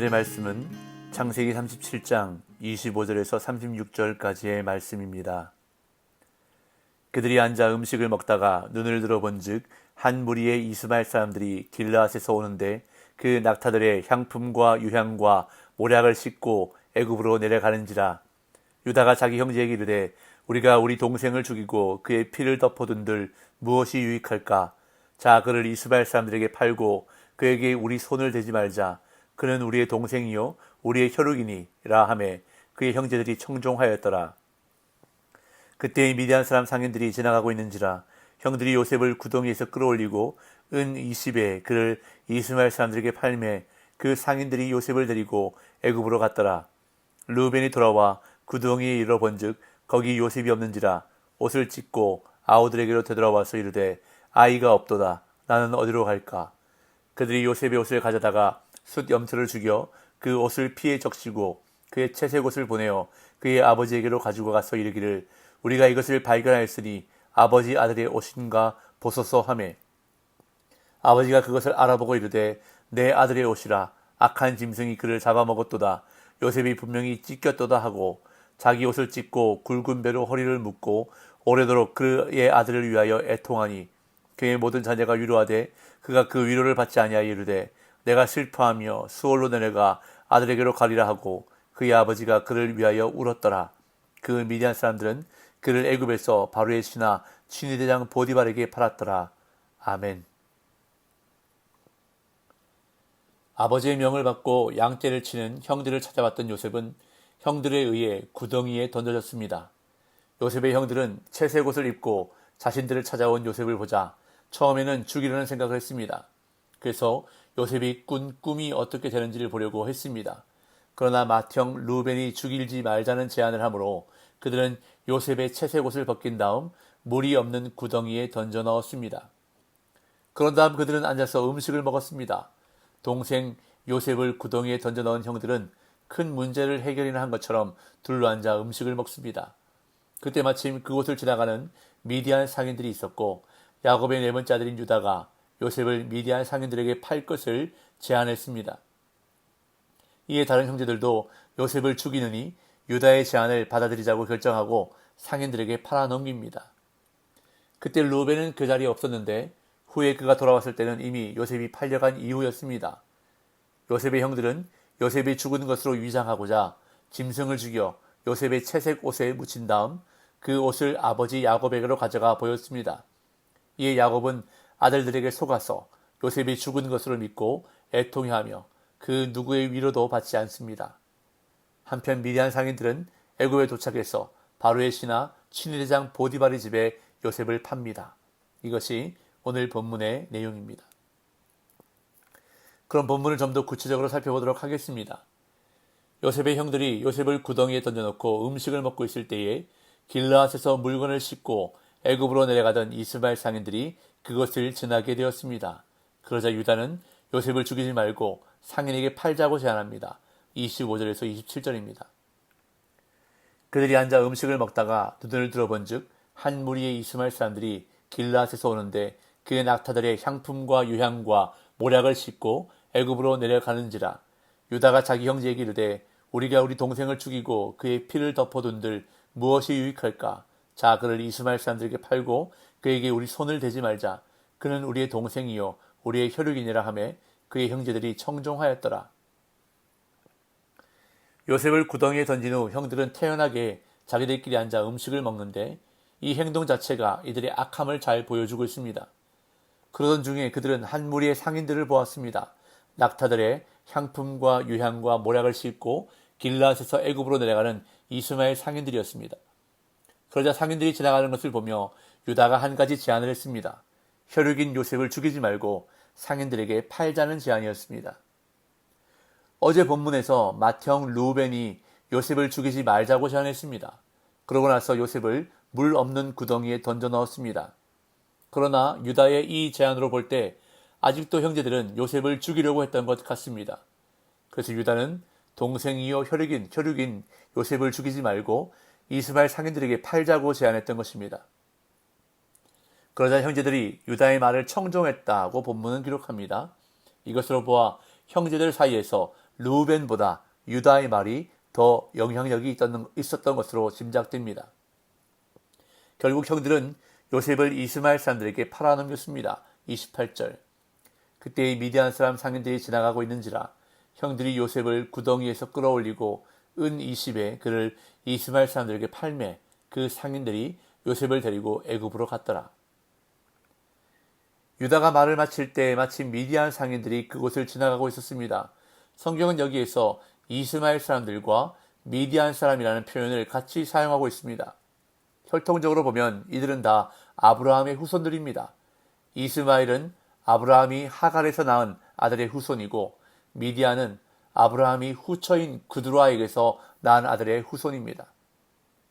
오늘의 말씀은 창세기 37장 25절에서 36절까지의 말씀입니다. 그들이 앉아 음식을 먹다가 눈을 들어본즉 한 무리의 이스마엘 사람들이 길르앗에서 오는데 그 낙타들의 향품과 유향과 모략을 싣고 애굽으로 내려가는지라. 유다가 자기 형제에게 이르되 우리가 우리 동생을 죽이고 그의 피를 덮어둔들 무엇이 유익할까? 자, 그를 이스마엘 사람들에게 팔고 그에게 우리 손을 대지 말자. 그는 우리의 동생이요 우리의 혈육이니라 하매 그의 형제들이 청종하였더라. 그때 미디안 사람 상인들이 지나가고 있는지라. 형들이 요셉을 구덩이에서 끌어올리고 은 20에 그를 이스마엘 사람들에게 팔매 그 상인들이 요셉을 데리고 애굽으로 갔더라. 르우벤이 돌아와 구덩이에 이르러본즉 거기 요셉이 없는지라. 옷을 찢고 아우들에게로 되돌아와서 이르되 아이가 없도다. 나는 어디로 갈까? 그들이 요셉의 옷을 가져다가 숫 염소를 죽여 그 옷을 피에 적시고 그의 채색 옷을 보내어 그의 아버지에게로 가지고 가서 이르기를 우리가 이것을 발견하였으니 아버지 아들의 옷인가 보소서 하매 아버지가 그것을 알아보고 이르되 내 아들의 옷이라. 악한 짐승이 그를 잡아먹었도다. 요셉이 분명히 찢겼도다 하고 자기 옷을 찢고 굵은 배로 허리를 묶고 오래도록 그의 아들을 위하여 애통하니 그의 모든 자녀가 위로하되 그가 그 위로를 받지 아니하여 이르되 내가 슬퍼하며 수월로 내려가 아들에게로 가리라 하고 그의 아버지가 그를 위하여 울었더라. 그 미디안 사람들은 그를 애굽에서 바로의 신하 친위대장 보디발에게 팔았더라. 아멘. 아버지의 명을 받고 양떼를 치는 형들을 찾아왔던 요셉은 형들에 의해 구덩이에 던져졌습니다. 요셉의 형들은 채색 옷을 입고 자신들을 찾아온 요셉을 보자 처음에는 죽이려는 생각을 했습니다. 그래서 요셉이 꾼 꿈이 어떻게 되는지를 보려고 했습니다. 그러나 맏형 르우벤이 죽이지 말자는 제안을 하므로 그들은 요셉의 채색 옷을 벗긴 다음 물이 없는 구덩이에 던져 넣었습니다. 그런 다음 그들은 앉아서 음식을 먹었습니다. 동생 요셉을 구덩이에 던져 넣은 형들은 큰 문제를 해결이나 한 것처럼 둘러앉아 음식을 먹습니다. 그때 마침 그곳을 지나가는 미디안 상인들이 있었고 야곱의 네 번째 아들인 유다가 요셉을 미디안 상인들에게 팔 것을 제안했습니다. 이에 다른 형제들도 요셉을 죽이느니 유다의 제안을 받아들이자고 결정하고 상인들에게 팔아 넘깁니다. 그때 르우벤은 그 자리에 없었는데 후에 그가 돌아왔을 때는 이미 요셉이 팔려간 이후였습니다. 요셉의 형들은 요셉이 죽은 것으로 위장하고자 짐승을 죽여 요셉의 채색 옷에 묻힌 다음 그 옷을 아버지 야곱에게로 가져가 보였습니다. 이에 야곱은 아들들에게 속아서 요셉이 죽은 것으로 믿고 애통해하며 그 누구의 위로도 받지 않습니다. 한편 미디안 상인들은 애굽에 도착해서 바로의 신하 친위대장 보디발의 집에 요셉을 팝니다. 이것이 오늘 본문의 내용입니다. 그럼 본문을 좀 더 구체적으로 살펴보도록 하겠습니다. 요셉의 형들이 요셉을 구덩이에 던져놓고 음식을 먹고 있을 때에 길르앗에서 물건을 싣고 애굽으로 내려가던 이스마엘 상인들이 그것을 지나게 되었습니다. 그러자 유다는 요셉을 죽이지 말고 상인에게 팔자고 제안합니다. 25절에서 27절입니다. 그들이 앉아 음식을 먹다가 눈을 들어본즉 한 무리의 이스마엘 사람들이 길르앗에서 오는데 그의 낙타들의 향품과 유향과 모략을 싣고 애굽으로 내려가는지라. 유다가 자기 형제에게 이르되 우리가 우리 동생을 죽이고 그의 피를 덮어둔들 무엇이 유익할까? 자, 그를 이스마엘 사람들에게 팔고 그에게 우리 손을 대지 말자. 그는 우리의 동생이요 우리의 혈육이니라 하매 그의 형제들이 청종하였더라. 요셉을 구덩이에 던진 후 형들은 태연하게 자기들끼리 앉아 음식을 먹는데 이 행동 자체가 이들의 악함을 잘 보여주고 있습니다. 그러던 중에 그들은 한 무리의 상인들을 보았습니다. 낙타들의 향품과 유향과 모략을 싣고 길르앗에서 애굽으로 내려가는 이스마엘 상인들이었습니다. 그러자 상인들이 지나가는 것을 보며 유다가 한 가지 제안을 했습니다. 혈육인 요셉을 죽이지 말고 상인들에게 팔자는 제안이었습니다. 어제 본문에서 맏형 르우벤이 요셉을 죽이지 말자고 제안했습니다. 그러고 나서 요셉을 물 없는 구덩이에 던져 넣었습니다. 그러나 유다의 이 제안으로 볼 때 아직도 형제들은 요셉을 죽이려고 했던 것 같습니다. 그래서 유다는 동생이요 혈육인 요셉을 죽이지 말고 이스마엘 상인들에게 팔자고 제안했던 것입니다. 그러자 형제들이 유다의 말을 청종했다고 본문은 기록합니다. 이것으로 보아 형제들 사이에서 르우벤보다 유다의 말이 더 영향력이 있었던 것으로 짐작됩니다. 결국 형들은 요셉을 이스마엘 사람들에게 팔아넘겼습니다. 28절. 그때의 미디안 사람 상인들이 지나가고 있는지라 형들이 요셉을 구덩이에서 끌어올리고 은 20에 그를 이스마엘 사람들에게 팔매 그 상인들이 요셉을 데리고 애굽으로 갔더라. 유다가 말을 마칠 때 마침 미디안 상인들이 그곳을 지나가고 있었습니다. 성경은 여기에서 이스마엘 사람들과 미디안 사람이라는 표현을 같이 사용하고 있습니다. 혈통적으로 보면 이들은 다 아브라함의 후손들입니다. 이스마엘은 아브라함이 하갈에서 낳은 아들의 후손이고 미디안은 아브라함이 후처인 그두라에게서 낳은 아들의 후손입니다.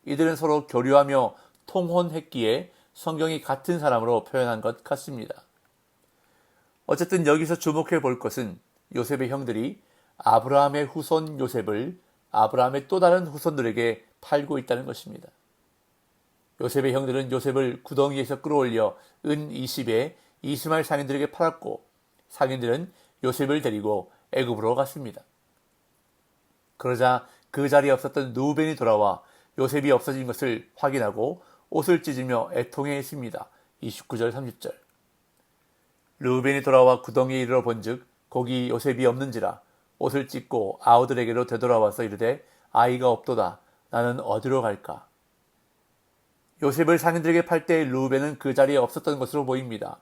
이들은 서로 교류하며 통혼했기에 성경이 같은 사람으로 표현한 것 같습니다. 어쨌든 여기서 주목해 볼 것은 요셉의 형들이 아브라함의 후손 요셉을 아브라함의 또 다른 후손들에게 팔고 있다는 것입니다. 요셉의 형들은 요셉을 구덩이에서 끌어올려 은 20에 이스마엘 상인들에게 팔았고 상인들은 요셉을 데리고 애굽으로 갔습니다. 그러자 그 자리에 없었던 르우벤이 돌아와 요셉이 없어진 것을 확인하고 옷을 찢으며 애통해했습니다. 29절 30절. 르우벤이 돌아와 구덩이에 이르러 본즉 거기 요셉이 없는지라 옷을 찢고 아우들에게로 되돌아와서 이르되 아이가 없도다. 나는 어디로 갈까? 요셉을 상인들에게 팔 때 르우벤은 그 자리에 없었던 것으로 보입니다.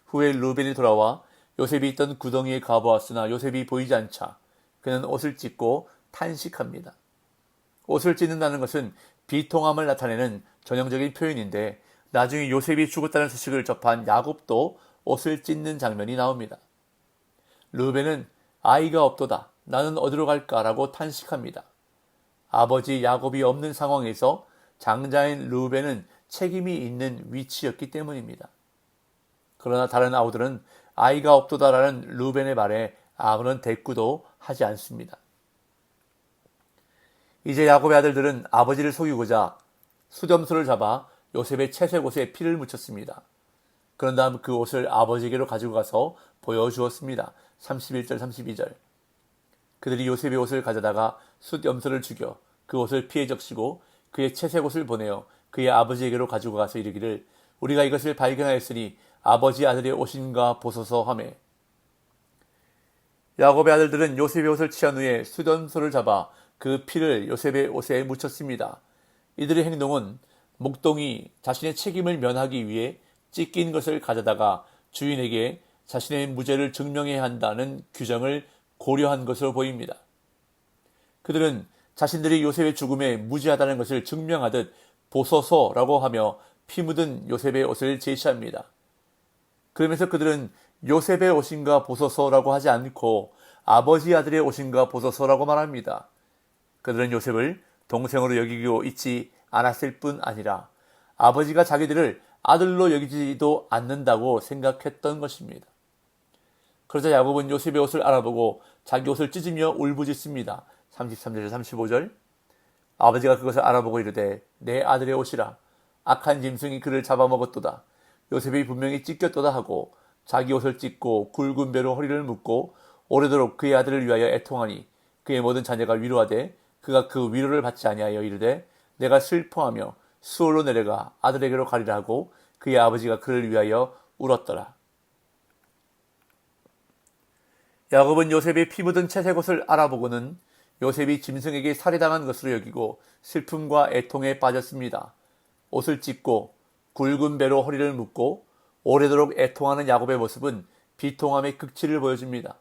후에 르우벤이 돌아와 요셉이 있던 구덩이에 가보았으나 요셉이 보이지 않자 그는 옷을 찢고 탄식합니다. 옷을 찢는다는 것은 비통함을 나타내는 전형적인 표현인데 나중에 요셉이 죽었다는 소식을 접한 야곱도 옷을 찢는 장면이 나옵니다. 르우벤은 아이가 없도다. 나는 어디로 갈까라고 탄식합니다. 아버지 야곱이 없는 상황에서 장자인 르우벤은 책임이 있는 위치였기 때문입니다. 그러나 다른 아우들은 아이가 없도다라는 르우벤의 말에 아무런 대꾸도 하지 않습니다. 이제 야곱의 아들들은 아버지를 속이고자 수염소를 잡아 요셉의 채색 옷에 피를 묻혔습니다. 그런 다음 그 옷을 아버지에게로 가지고 가서 보여주었습니다. 31절 32절. 그들이 요셉의 옷을 가져다가 숫염소를 죽여 그 옷을 피에 적시고 그의 채색 옷을 보내어 그의 아버지에게로 가지고 가서 이르기를 우리가 이것을 발견하였으니 아버지 아들의 옷인가 보소서 하매 야곱의 아들들은 요셉의 옷을 취한 후에 숫염소를 잡아 그 피를 요셉의 옷에 묻혔습니다. 이들의 행동은 목동이 자신의 책임을 면하기 위해 찢긴 것을 가져다가 주인에게 자신의 무죄를 증명해야 한다는 규정을 고려한 것으로 보입니다. 그들은 자신들이 요셉의 죽음에 무죄하다는 것을 증명하듯 보소서라고 하며 피 묻은 요셉의 옷을 제시합니다. 그러면서 그들은 요셉의 옷인가 보소서라고 하지 않고 아버지 아들의 옷인가 보소서라고 말합니다. 그들은 요셉을 동생으로 여기고 있지 않았을 뿐 아니라 아버지가 자기들을 아들로 여기지도 않는다고 생각했던 것입니다. 그러자 야곱은 요셉의 옷을 알아보고 자기 옷을 찢으며 울부짖습니다. 33절 35절. 아버지가 그것을 알아보고 이르되 내 아들의 옷이라 악한 짐승이 그를 잡아먹었도다. 요셉이 분명히 찢겼도다 하고 자기 옷을 찢고 굵은 배로 허리를 묶고 오래도록 그의 아들을 위하여 애통하니 그의 모든 자녀가 위로하되 그가 그 위로를 받지 아니하여 이르되 내가 슬퍼하며 수월로 내려가 아들에게로 가리라 하고 그의 아버지가 그를 위하여 울었더라. 야곱은 요셉의 피 묻은 채색 옷을 알아보고는 요셉이 짐승에게 살해당한 것으로 여기고 슬픔과 애통에 빠졌습니다. 옷을 찢고 굵은 배로 허리를 묶고 오래도록 애통하는 야곱의 모습은 비통함의 극치를 보여줍니다.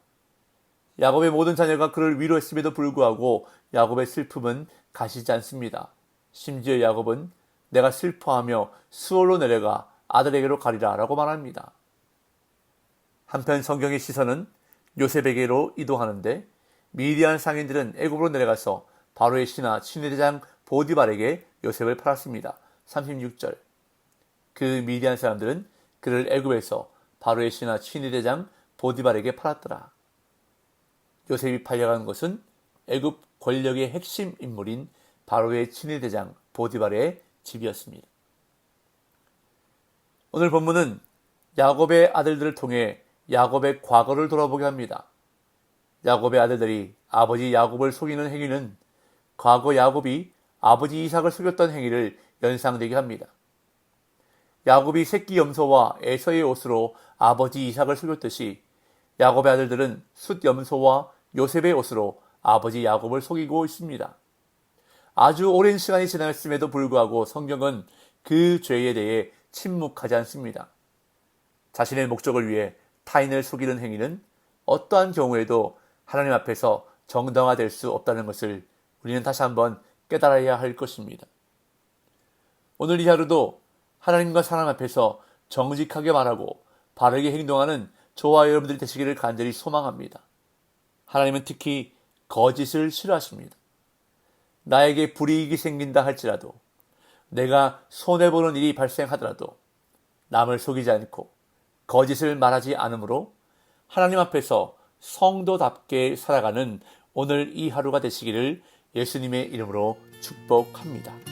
야곱의 모든 자녀가 그를 위로했음에도 불구하고 야곱의 슬픔은 가시지 않습니다. 심지어 야곱은 내가 슬퍼하며 수월로 내려가 아들에게로 가리라 라고 말합니다. 한편 성경의 시선은 요셉에게로 이동하는데 미디안 상인들은 애굽으로 내려가서 바로의 신하 친위대장 보디발에게 요셉을 팔았습니다. 36절. 그 미디안 사람들은 그를 애굽에서 바로의 신하 친위대장 보디발에게 팔았더라. 요셉이 팔려간 것은 애굽 권력의 핵심 인물인 바로의 친위대장 보디발의 집이었습니다. 오늘 본문은 야곱의 아들들을 통해 야곱의 과거를 돌아보게 합니다. 야곱의 아들들이 아버지 야곱을 속이는 행위는 과거 야곱이 아버지 이삭을 속였던 행위를 연상되게 합니다. 야곱이 새끼 염소와 에서의 옷으로 아버지 이삭을 속였듯이 야곱의 아들들은 숫 염소와 요셉의 옷으로 아버지 야곱을 속이고 있습니다. 아주 오랜 시간이 지났음에도 불구하고 성경은 그 죄에 대해 침묵하지 않습니다. 자신의 목적을 위해 타인을 속이는 행위는 어떠한 경우에도 하나님 앞에서 정당화될 수 없다는 것을 우리는 다시 한번 깨달아야 할 것입니다. 오늘 이 하루도 하나님과 사람 앞에서 정직하게 말하고 바르게 행동하는 저와 여러분들이 되시기를 간절히 소망합니다. 하나님은 특히 거짓을 싫어하십니다. 나에게 불이익이 생긴다 할지라도, 내가 손해보는 일이 발생하더라도 남을 속이지 않고 거짓을 말하지 않으므로 하나님 앞에서 성도답게 살아가는 오늘 이 하루가 되시기를 예수님의 이름으로 축복합니다.